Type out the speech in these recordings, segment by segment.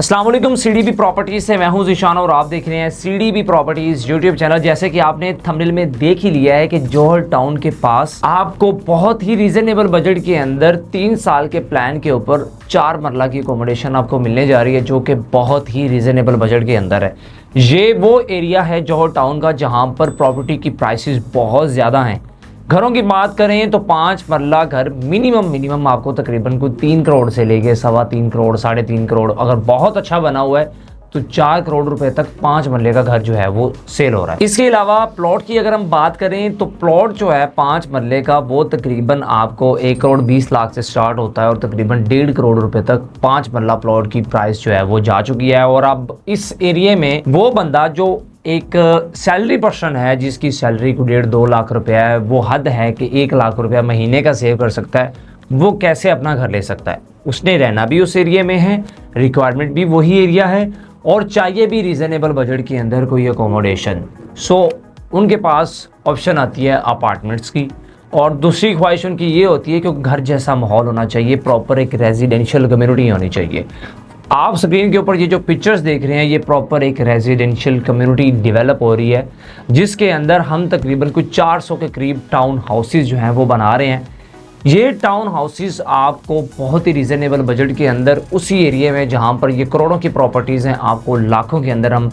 अस्सलाम वालेकुम, CDB properties से मैं हूं ज़ीशान और आप देख रहे हैं सीडीबी प्रॉपर्टीज यूट्यूब चैनल। जैसे कि आपने थंबनेल में देख ही लिया है कि जौहर टाउन के पास आपको बहुत ही रीजनेबल बजट के अंदर 3 साल के प्लान के ऊपर 4 मरला की अकोमोडेशन आपको मिलने जा रही है, जो कि बहुत ही रीजनेबल बजट के अंदर है। ये वो एरिया है जौहर टाउन का जहाँ पर प्रॉपर्टी की प्राइसेस बहुत ज़्यादा हैं। घरों की बात करें तो 5 मरला घर मिनिमम आपको तकरीबन कोई 3 करोड़ से लेके 3.25 करोड़ 3.5 करोड़, अगर बहुत अच्छा बना हुआ है तो 4 करोड़ रुपए तक 5 मरले का घर जो है वो सेल हो रहा है। इसके अलावा प्लॉट की अगर हम बात करें तो प्लॉट जो है 5 मरले का वो तकरीबन आपको 1 करोड़ 20 लाख से स्टार्ट होता है और तकरीबन 1.5 करोड़ रुपए तक 5 मरला प्लॉट की प्राइस जो है वो जा चुकी है। और अब इस एरिया में वो बंदा जो एक सैलरी पर्सन है जिसकी सैलरी को 1.5-2 लाख रुपया है, वो हद है कि 1 लाख रुपया महीने का सेव कर सकता है, वो कैसे अपना घर ले सकता है। उसने रहना भी उस एरिया में है, रिक्वायरमेंट भी वही एरिया है और चाहिए भी रीजनेबल बजट के अंदर कोई अकोमोडेशन। सो उनके पास ऑप्शन आती है अपार्टमेंट्स की। और दूसरी ख्वाहिश उनकी ये होती है कि घर जैसा माहौल होना चाहिए, प्रॉपर एक रेजिडेंशियल कम्युनिटी होनी चाहिए। आप स्क्रीन के ऊपर ये जो पिक्चर्स देख रहे हैं ये प्रॉपर एक रेजिडेंशियल कम्युनिटी डेवलप हो रही है, जिसके अंदर हम तकरीबन कुछ 400 के करीब टाउन हाउसेस जो हैं वो बना रहे हैं। ये टाउन हाउसेस आपको बहुत ही रीज़नेबल बजट के अंदर उसी एरिया में जहाँ पर ये करोड़ों की प्रॉपर्टीज़ हैं, आपको लाखों के अंदर हम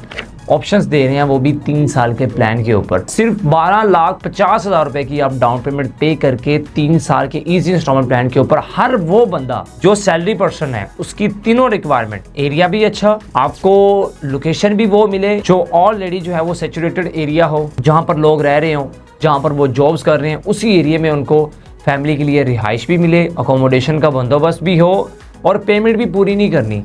ऑप्शंस दे रहे हैं, वो भी 3 साल के प्लान के ऊपर। सिर्फ 12,50,000 रुपए की आप डाउन पेमेंट पे करके 3 साल के इजी इंस्टॉलमेंट प्लान के ऊपर हर वो बंदा जो सैलरी पर्सन है उसकी तीनों रिक्वायरमेंट, एरिया भी अच्छा, आपको लोकेशन भी वो मिले जो ऑलरेडी जो है वो सैचुरेटेड एरिया हो, जहाँ पर लोग रह रहे हो, जहाँ पर वो जॉब्स कर रहे हैं, उसी एरिया में उनको फैमिली के लिए रिहाइश भी मिले, अकोमोडेशन का बंदोबस्त भी हो और पेमेंट भी पूरी नहीं करनी।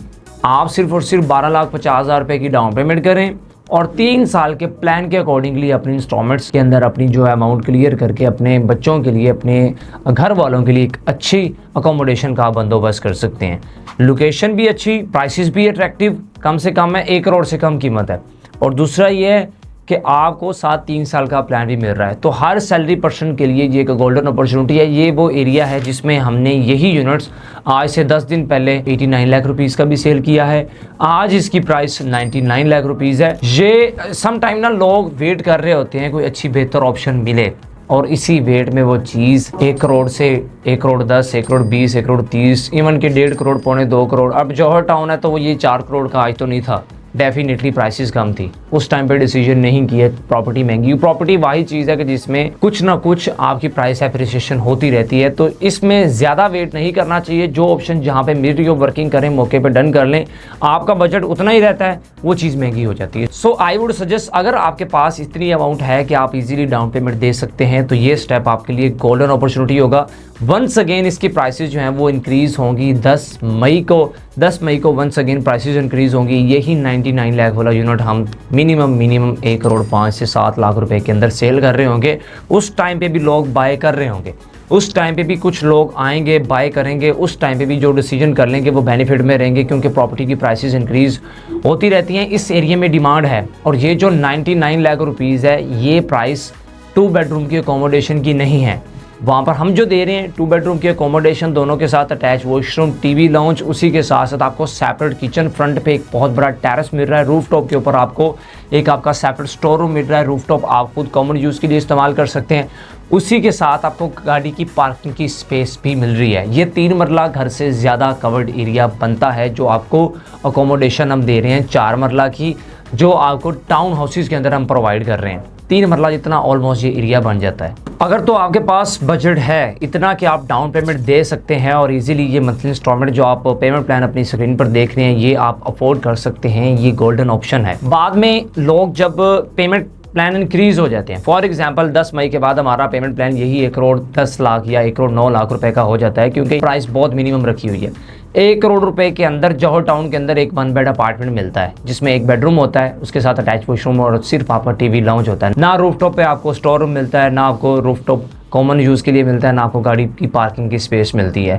आप सिर्फ और सिर्फ 12,50,000 रुपए की डाउन पेमेंट करें और 3 साल के प्लान के अकॉर्डिंगली अपनी इंस्टॉलमेंट्स के अंदर अपनी जो है अमाउंट क्लियर करके अपने बच्चों के लिए, अपने घर वालों के लिए एक अच्छी अकोमोडेशन का बंदोबस्त कर सकते हैं। लोकेशन भी अच्छी, प्राइसेस भी अट्रैक्टिव, कम से कम है 1 करोड़ से कम कीमत है। और दूसरा ये है कि आपको 3 साल का प्लान भी मिल रहा है। तो हर सैलरी पर्सन के लिए ये एक गोल्डन अपॉर्चुनिटी है। ये वो एरिया है जिसमें हमने यही यूनिट्स आज से 10 दिन पहले 89 लाख रुपीज़ का भी सेल किया है। आज इसकी प्राइस 99 लाख रुपीज़ है। ये सम टाइम ना लोग वेट कर रहे होते हैं कोई अच्छी बेहतर ऑप्शन मिले और इसी वेट में वो चीज़ 1 करोड़ से 1 करोड़ 10, 1 करोड़ 20, 1 करोड़ 30, इवन के 1.5 करोड़, 2 करोड़। अब जौहर टाउन है तो वो ये 4 करोड़ का आज तो नहीं था, डेफिनेटली प्राइसेस कम थी, उस टाइम पे डिसीजन नहीं किया। प्रॉपर्टी महंगी, प्रॉपर्टी वही चीज़ है कि जिसमें कुछ ना कुछ आपकी प्राइस एप्रिसिएशन होती रहती है, तो इसमें ज़्यादा वेट नहीं करना चाहिए। जो ऑप्शन जहाँ पे मिड ऑफ वर्किंग करें, मौके पे डन कर लें, आपका बजट उतना ही रहता है, वो चीज़ महंगी हो जाती है। सो आई वुड सजेस्ट, अगर आपके पास इतनी अमाउंट है कि आप इजीली डाउन पेमेंट दे सकते हैं तो ये स्टेप आपके लिए गोल्डन अपॉर्चुनिटी होगा। वंस अगेन इसकी प्राइसेस जो हैं वो इंक्रीज़ होंगी 10 मई को वंस अगेन प्राइसेस इंक्रीज़ होंगी। यही 99 लाख वाला यूनिट हम मिनिमम 1 करोड़ 5 से 7 लाख रुपए के अंदर सेल कर रहे होंगे। उस टाइम पे भी लोग बाय कर रहे होंगे, उस टाइम पे भी कुछ लोग आएंगे बाय करेंगे, उस टाइम पे भी जो डिसीजन कर लेंगे वो बेनिफिट में रहेंगे, क्योंकि प्रॉपर्टी की प्राइसेस इंक्रीज़ होती रहती हैं। इस एरिया में डिमांड है और ये जो 99 लाख रुपीज़ है ये प्राइस 2 बेडरूम की अकोमोडेशन की नहीं है। वहाँ पर हम जो दे रहे हैं 2 बेडरूम की अकोमोडेशन, दोनों के साथ अटैच वॉशरूम, टीवी लाउंज, उसी के साथ साथ आपको सेपरेट किचन, फ्रंट पे एक बहुत बड़ा टेरेस मिल रहा है, रूफ टॉप के ऊपर आपको एक आपका सेपरेट स्टोर रूम मिल रहा है। रूफ टॉप आप खुद कॉमन यूज़ के लिए इस्तेमाल कर सकते हैं। उसी के साथ आपको गाड़ी की पार्किंग की स्पेस भी मिल रही है। ये 3 मरला घर से ज़्यादा कवर्ड एरिया बनता है जो आपको अकोमोडेशन हम दे रहे हैं 4 मरला की, जो आपको टाउन हाउसेस के अंदर हम प्रोवाइड कर रहे हैं। 3 मरला जितना ऑलमोस्ट ये एरिया बन जाता है। अगर तो आपके पास बजट है इतना कि आप डाउन पेमेंट दे सकते हैं और इजीली ये मंथली इंस्टॉलमेंट जो आप पेमेंट प्लान अपनी स्क्रीन पर देख रहे हैं ये आप अफोर्ड कर सकते हैं, ये गोल्डन ऑप्शन है। बाद में लोग जब पेमेंट प्लान इंक्रीज हो जाते हैं, फॉर एग्जांपल 10 मई के बाद हमारा पेमेंट प्लान यही 1 करोड़ 10 लाख या 1 करोड़ 9 लाख रुपए का हो जाता है, क्योंकि प्राइस बहुत मिनिमम रखी हुई है। 1 करोड़ रुपए के अंदर जौहर टाउन के अंदर एक 1 बेड अपार्टमेंट मिलता है जिसमें 1 बेडरूम होता है, उसके साथ अटैच वॉशरूम और सिर्फ आपका टीवी लाउंज होता है। ना रूफ टॉप पे आपको स्टोर रूम मिलता है, ना आपको रूफ टॉप कॉमन यूज़ के लिए मिलता है, ना आपको गाड़ी की पार्किंग की स्पेस मिलती है।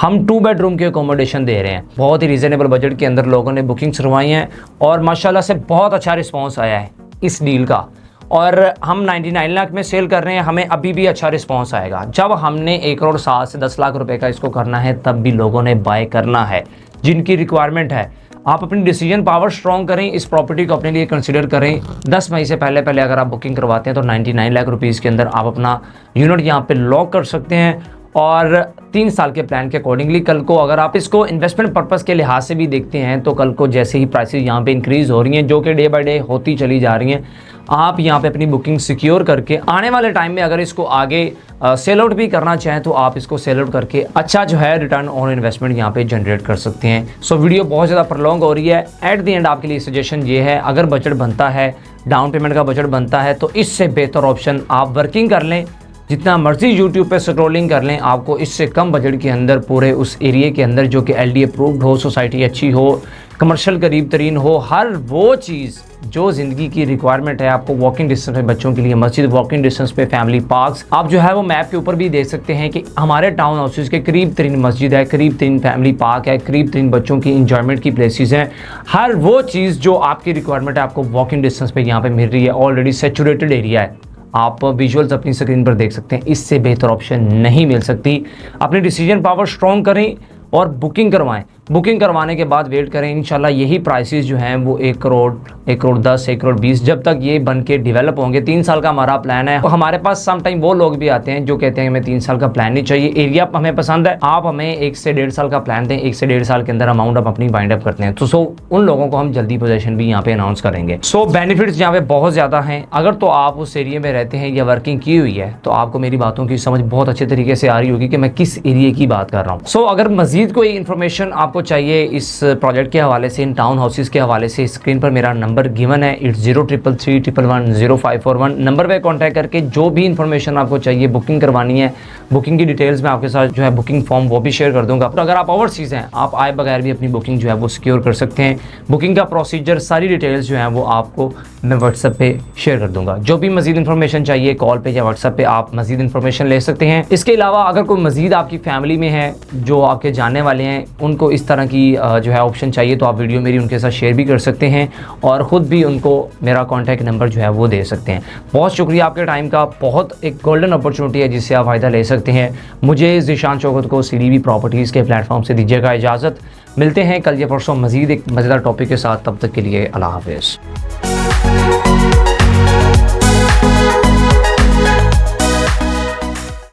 हम 2 बेडरूम की अकोमोडेशन दे रहे हैं, बहुत ही रीज़नेबल बजट के अंदर लोगों ने बुकिंग्स करवाई हैं और माशाल्लाह से बहुत अच्छा रिस्पॉन्स आया है इस डील का। और हम 99 लाख में सेल कर रहे हैं, हमें अभी भी अच्छा रिस्पांस आएगा। जब हमने 1 करोड़ 7 से 10 लाख रुपए का इसको करना है तब भी लोगों ने बाय करना है जिनकी रिक्वायरमेंट है। आप अपनी डिसीजन पावर स्ट्रॉन्ग करें, इस प्रॉपर्टी को अपने लिए कंसिडर करें। 10 मई से पहले अगर आप बुकिंग करवाते हैं तो 99 लाख रुपीज़ के अंदर आप अपना यूनिट यहाँ पे लॉक कर सकते हैं। और 3 साल के प्लान के अकॉर्डिंगली कल को अगर आप इसको इन्वेस्टमेंट पर्पस के लिहाज से भी देखते हैं तो कल को जैसे ही प्राइसेस यहाँ पे इंक्रीज हो रही हैं, जो कि डे बाय डे होती चली जा रही हैं, आप यहाँ पे अपनी बुकिंग सिक्योर करके आने वाले टाइम में अगर इसको आगे सेल आउट भी करना चाहें तो आप इसको सेल आउट करके अच्छा जो है रिटर्न ऑन इन्वेस्टमेंट यहाँ पे जनरेट कर सकते हैं। सो वीडियो बहुत ज़्यादा प्रलॉन्ग हो रही है। एट द एंड आपके लिए सजेशन ये है, अगर बजट बनता है, डाउन पेमेंट का बजट बनता है, तो इससे बेहतर ऑप्शन आप वर्किंग कर लें। जितना मर्जी यूट्यूब पे स्क्रॉलिंग कर लें, आपको इससे कम बजट के अंदर पूरे उस एरिया के अंदर जो कि LD अप्रूव्ड हो, सोसाइटी अच्छी हो, कमर्शियल करीब तरीन हो, हर वो चीज़ जो ज़िंदगी की रिक्वायरमेंट है, आपको वॉकिंग डिस्टेंस पे बच्चों के लिए मस्जिद, वॉकिंग डिस्टेंस पे फैमिली पार्क्स, आप जो है वो मैप के ऊपर भी देख सकते हैं कि हमारे टाउन हाउसेज के करीब तरीन मस्जिद है, करीब तरीन फैमिली पार्क है, करीब तरीन बच्चों की इंजॉयमेंट की प्लेसेस हैं। हर वो चीज़ जो आपकी रिक्वायरमेंट है आपको वॉकिंग डिस्टेंस पे यहाँ पे मिल रही है। ऑलरेडी सैचुरेटेड एरिया है, आप विजुअल्स अपनी स्क्रीन पर देख सकते हैं। इससे बेहतर ऑप्शन नहीं मिल सकती। अपनी डिसीजन पावर स्ट्रॉन्ग करें और बुकिंग करवाएं। बुकिंग करवाने के बाद वेट करें, इंशाल्लाह यही प्राइसेस जो हैं वो 1 करोड़, 1 करोड़ 10, 1 करोड़ 20 जब तक ये बन के डेवलप होंगे। 3 साल का हमारा प्लान है। तो हमारे पास सम टाइम वो लोग भी आते हैं जो कहते हैं हमें 3 साल का प्लान नहीं चाहिए, एरिया हमें पसंद है, आप हमें 1 से 1.5 साल का प्लान दें, 1 से 1.5 साल के अंदर अमाउंट आप अपनी बाइंड अप करते हैं। तो उन लोगों को हम जल्दी पोजीशन भी यहाँ पे अनाउंस करेंगे। बेनिफिट्स यहाँ पे बहुत ज़्यादा हैं। अगर तो आप उस एरिया में रहते हैं या वर्किंग की हुई है तो आपको मेरी बातों की समझ बहुत अच्छे तरीके से आ रही होगी कि मैं किस एरिया की बात कर रहा हूँ। अगर मजीद कोई इन्फॉर्मेशन आपको चाहिए इस प्रोजेक्ट के हवाले से, इन टाउन हाउसेस के हवाले से, स्क्रीन पर मेरा नंबर गिवन है 803331100541 नंबर पे कांटेक्ट करके जो भी इन्फॉर्मेशन आपको चाहिए, बुकिंग करवानी है, बुकिंग की डिटेल्स में आपके साथ जो है बुकिंग फॉर्म वो भी शेयर कर दूंगा। तो अगर आप ओवरसीज़ हैं, आप आए बगैर भी अपनी बुकिंग जो है वो सिक्योर कर सकते हैं। बुकिंग का प्रोसीजर, सारी डिटेल्स जो हैं वो आपको मैं व्हाट्सएप पे शेयर कर दूंगा। जो भी मजीद इन्फॉर्मेशन चाहिए कॉल पे या व्हाट्सएप पे आप मजीद इन्फॉर्मेशन ले सकते हैं। इसके अलावा अगर कोई मजीद आपकी फैमिली में है जो आपके जानने वाले हैं, उनको इस तरह की जो है ऑप्शन चाहिए तो आप वीडियो मेरी उनके साथ शेयर भी कर सकते हैं और ख़ुद भी उनको मेरा कॉन्टैक्ट नंबर जो है वो दे सकते हैं। बहुत शुक्रिया आपके टाइम का। बहुत एक गोल्डन अपॉर्चुनिटी है जिससे आप फ़ायदा ले सकते हैं। मुझे ज़ीशान शौकत को CDB प्रॉपर्टीज़ के प्लेटफॉर्म से दीजिएगा इजाज़त। मिलते हैं कल या परसों मजीद एक मज़ेदार टॉपिक के साथ। तब तक के लिए अल्लाह हाफ़िज़।